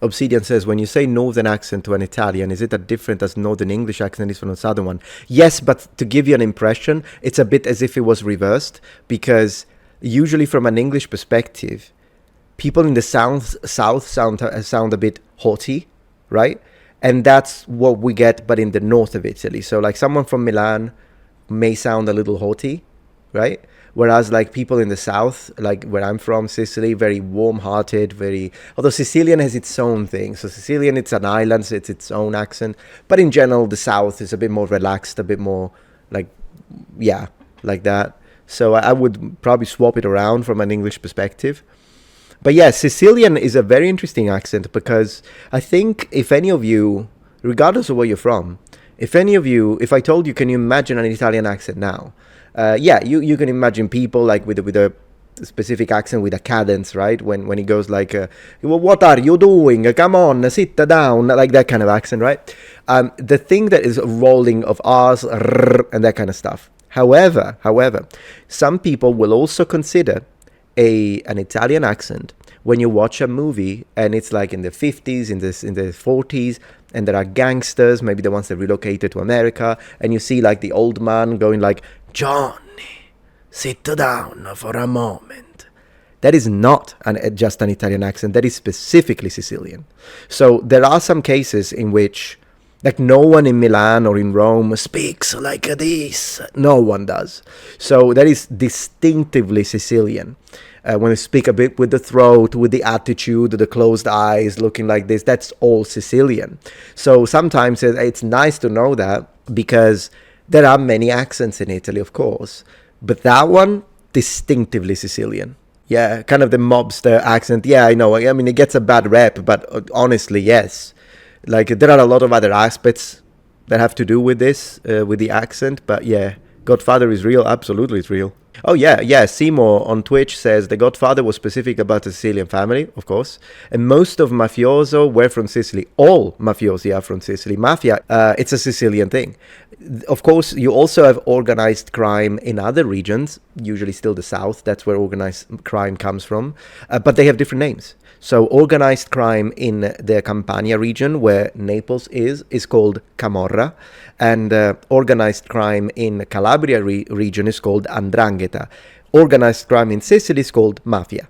Obsidian says, when you say northern accent to an Italian, is it as different as northern English accent is from the southern one? Yes, but to give you an impression, it's a bit as if it was reversed, because usually from an English perspective, people in the south sound a bit haughty, right? And that's what we get, but in the north of Italy. So like someone from Milan may sound a little haughty, right? Whereas like people in the south, like where I'm from, Sicily, very warm-hearted, although Sicilian has its own thing. So Sicilian, it's an island, so it's its own accent. But in general, the south is a bit more relaxed, a bit more like, yeah, like that. So I would probably swap it around from an English perspective. But yeah, Sicilian is a very interesting accent, because I think if any of you, regardless of where you're from, if I told you, can you imagine an Italian accent now? Yeah, you can imagine people like with a specific accent, with a cadence, right? When he goes like, well, what are you doing? Come on, sit down, like that kind of accent, right? The thing that is rolling of R's, and that kind of stuff. However, some people will also consider an Italian accent when you watch a movie and it's like in the 50s, in the 40s, and there are gangsters, maybe the ones that relocated to America, and you see like the old man going like, Johnny, sit down for a moment. That is not just an Italian accent. That is specifically Sicilian. So there are some cases in which, like, no one in Milan or in Rome speaks like this. No one does. So that is distinctively Sicilian. When you speak a bit with the throat, with the attitude, the closed eyes, looking like this, that's all Sicilian. So sometimes it's nice to know that, because there are many accents in Italy, of course. But that one, distinctively Sicilian. Yeah, kind of the mobster accent. Yeah, I know. I mean, it gets a bad rep, but honestly, yes. Like, there are a lot of other aspects that have to do with this, with the accent. But yeah, Godfather is real. Absolutely, it's real. Oh, yeah. Seymour on Twitch says The Godfather was specific about the Sicilian family, of course. And most of mafioso were from Sicily. All mafiosi are from Sicily. Mafia, it's a Sicilian thing. Of course, you also have organized crime in other regions, usually still the south. That's where organized crime comes from. But they have different names. So organized crime in the Campania region, where Naples is called Camorra, and organized crime in Calabria region is called 'Ndrangheta. Organized crime in Sicily is called Mafia.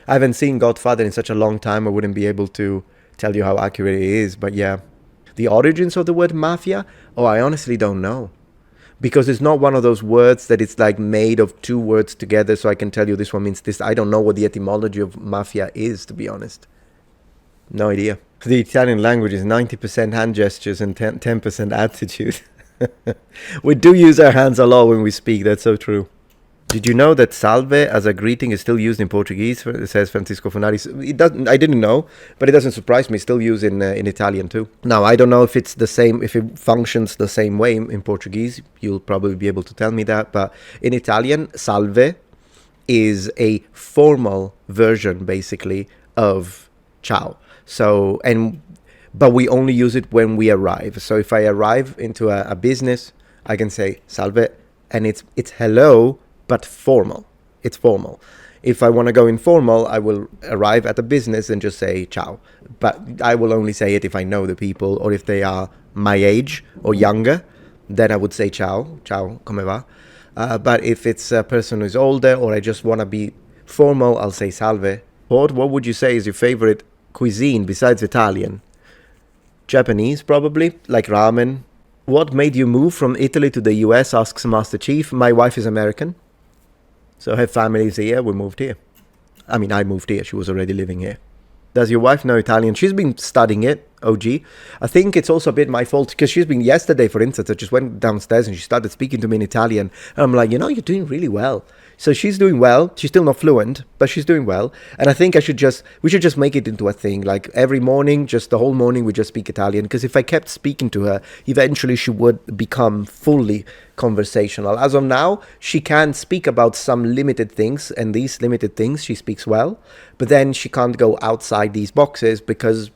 I haven't seen Godfather in such a long time, I wouldn't be able to tell you how accurate it is, but yeah. The origins of the word mafia? Oh, I honestly don't know. Because it's not one of those words that it's like made of two words together, so I can tell you this one means this. I don't know what the etymology of mafia is, to be honest. No idea. The Italian language is 90% hand gestures and 10% attitude. We do use our hands a lot when we speak, that's so true. Did you know that salve as a greeting is still used in Portuguese, says Francisco Fonari? I didn't know, but it doesn't surprise me. It's still used in Italian too. Now, I don't know if it's the same, if it functions the same way in Portuguese. You'll probably be able to tell me that. But in Italian, salve is a formal version, basically, of ciao. So, but we only use it when we arrive. So if I arrive into a business, I can say salve, and it's hello, but formal. It's formal. If I want to go informal, I will arrive at a business and just say ciao. But I will only say it if I know the people, or if they are my age or younger, then I would say ciao. Ciao, come va? But if it's a person who's older, or I just want to be formal, I'll say salve. What would you say is your favorite cuisine besides Italian? Japanese, probably, like ramen. What made you move from Italy to the US, asks Master Chief. My wife is American. So her family is here, we moved here. I mean, I moved here, she was already living here. Does your wife know Italian? She's been studying it, OG. I think it's also a bit my fault, because yesterday, for instance, I just went downstairs and she started speaking to me in Italian. And I'm like, you're doing really well. So she's doing well. She's still not fluent, but she's doing well. And I think we should just make it into a thing. Like every morning, just the whole morning, we just speak Italian. Because if I kept speaking to her, eventually she would become fully conversational. As of now, she can speak about some limited things, and these limited things she speaks well. But then she can't go outside these boxes because,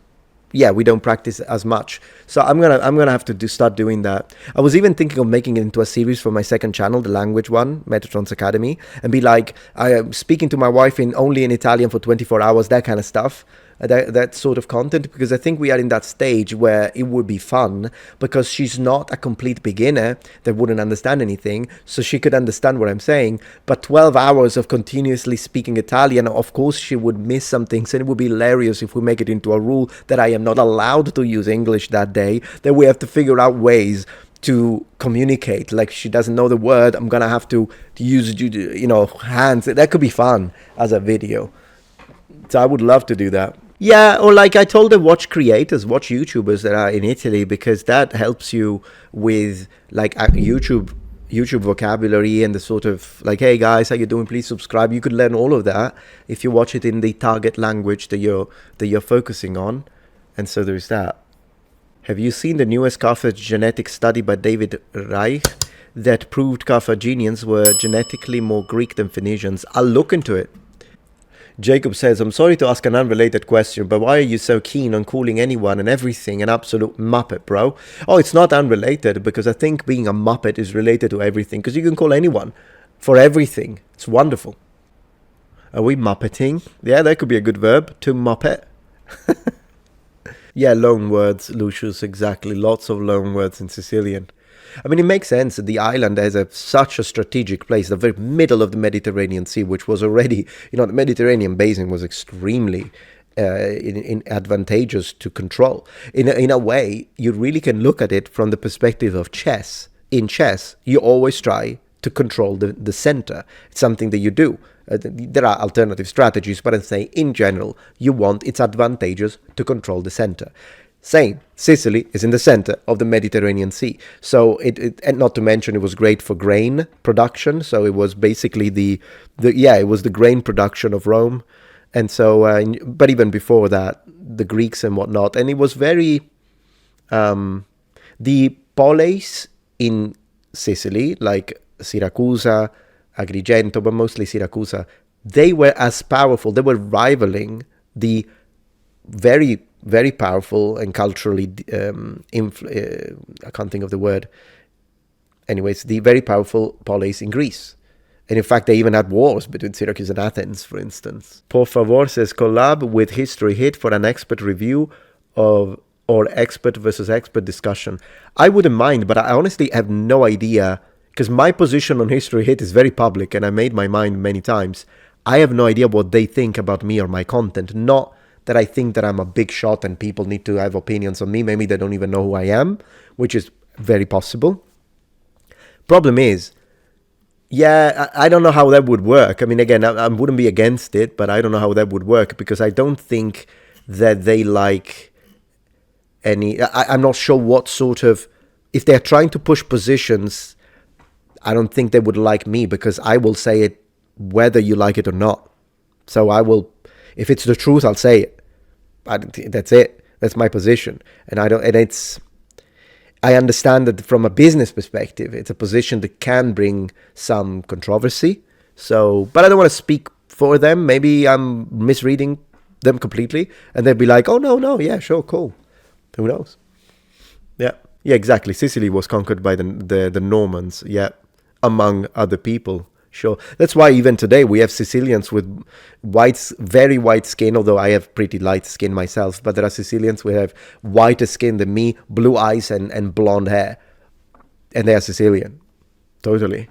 yeah, we don't practice as much. So I'm gonna have to start doing that. I was even thinking of making it into a series for my second channel, the language one, Metatron's Academy, and be like, I am speaking to my wife only in Italian for 24 hours, that kind of stuff. that sort of content, because I think we are in that stage where it would be fun, because she's not a complete beginner that wouldn't understand anything, so she could understand what I'm saying. But 12 hours of continuously speaking Italian, of course she would miss some things, and it would be hilarious if we make it into a rule that I am not allowed to use English that day, that we have to figure out ways to communicate. Like, she doesn't know the word, I'm gonna have to use, hands. That could be fun as a video. So I would love to do that. Yeah, or like I told her, watch creators, watch YouTubers that are in Italy, because that helps you with like YouTube vocabulary and the sort of like, hey guys, how you doing? Please subscribe. You could learn all of that if you watch it in the target language that you're focusing on. And so there's that. Have you seen the newest Carthage genetic study by David Reich that proved Carthaginians were genetically more Greek than Phoenicians? I'll look into it. Jacob says, I'm sorry to ask an unrelated question, but why are you so keen on calling anyone and everything an absolute muppet, bro? Oh, it's not unrelated, because I think being a muppet is related to everything, because you can call anyone for everything. It's wonderful. Are we muppeting? Yeah, that could be a good verb, to muppet. Yeah, loan words, Lucius, exactly. Lots of loan words in Sicilian. I mean, it makes sense. The island has such a strategic place, the very middle of the Mediterranean Sea, which was already, the Mediterranean basin was extremely advantageous to control. In a way, you really can look at it from the perspective of chess. In chess, you always try to control the center. It's something that you do. There are alternative strategies, but I'm saying in general, it's advantageous to control the center. Same, Sicily is in the center of the Mediterranean Sea. So and not to mention, it was great for grain production. So it was basically it was the grain production of Rome. And so, but even before that, the Greeks and whatnot. And it was very, the poleis in Sicily, like Siracusa, Agrigento, but mostly Siracusa, they were as powerful. They were rivaling the very, very powerful and culturally, I can't think of the word. Anyways, the very powerful poleis in Greece. And in fact, they even had wars between Syracuse and Athens, for instance. Por favor says, collab with History Hit for an expert review or expert versus expert discussion. I wouldn't mind, but I honestly have no idea, because my position on History Hit is very public, and I made my mind many times. I have no idea what they think about me or my content. Not that I think that I'm a big shot and people need to have opinions on me. Maybe they don't even know who I am, which is very possible. Problem is, I don't know how that would work. I mean, again, I wouldn't be against it, but I don't know how that would work, because I don't think that they like any... I'm not sure what sort of... If they're trying to push positions, I don't think they would like me, because I will say it whether you like it or not. So I will... If it's the truth, I'll say it. That's it. That's my position. And I understand that from a business perspective, it's a position that can bring some controversy. So, but I don't want to speak for them. Maybe I'm misreading them completely, and they'll be like, "Oh no, yeah, sure, cool." Who knows? Yeah, exactly. Sicily was conquered by the Normans. Yeah, among other people. Sure. That's why even today we have Sicilians with very white skin, although I have pretty light skin myself, but there are Sicilians who have whiter skin than me, blue eyes and blonde hair. And they are Sicilian. Totally.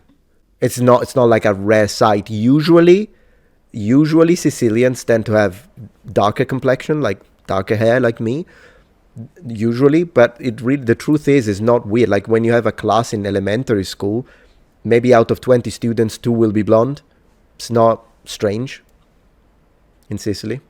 It's not like a rare sight. Usually Sicilians tend to have darker complexion, like darker hair like me. Usually, but the truth is not weird. Like when you have a class in elementary school, maybe out of 20 students, 2 will be blonde. It's not strange in Sicily.